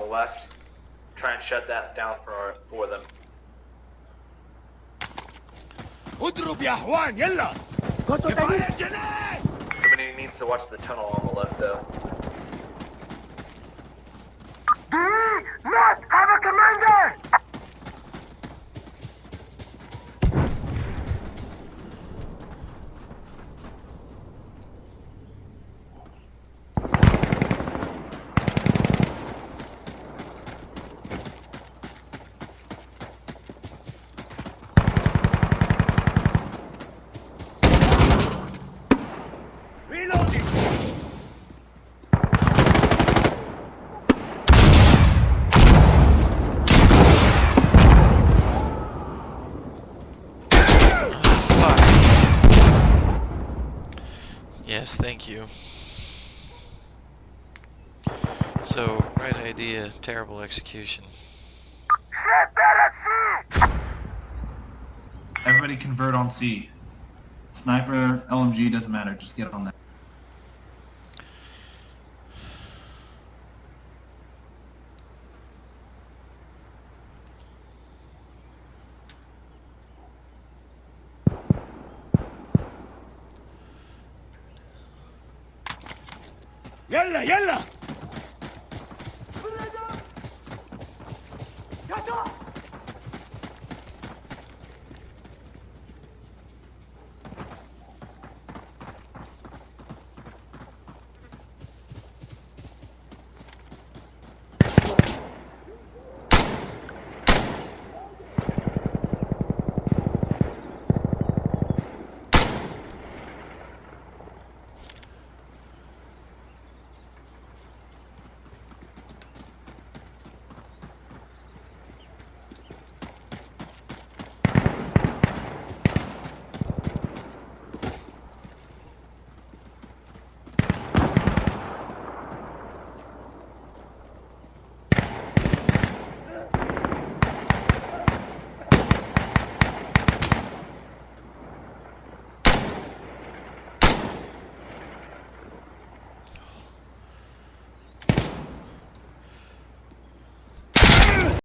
the left. Try and shut that down for them. اضرب يا اخوان يلا. Somebody needs to watch the tunnel on the left though. Not have a commander! Yes, thank you. So, right idea, terrible execution. Everybody convert on C. Sniper, LMG, doesn't matter, just get on that. يلا يلا.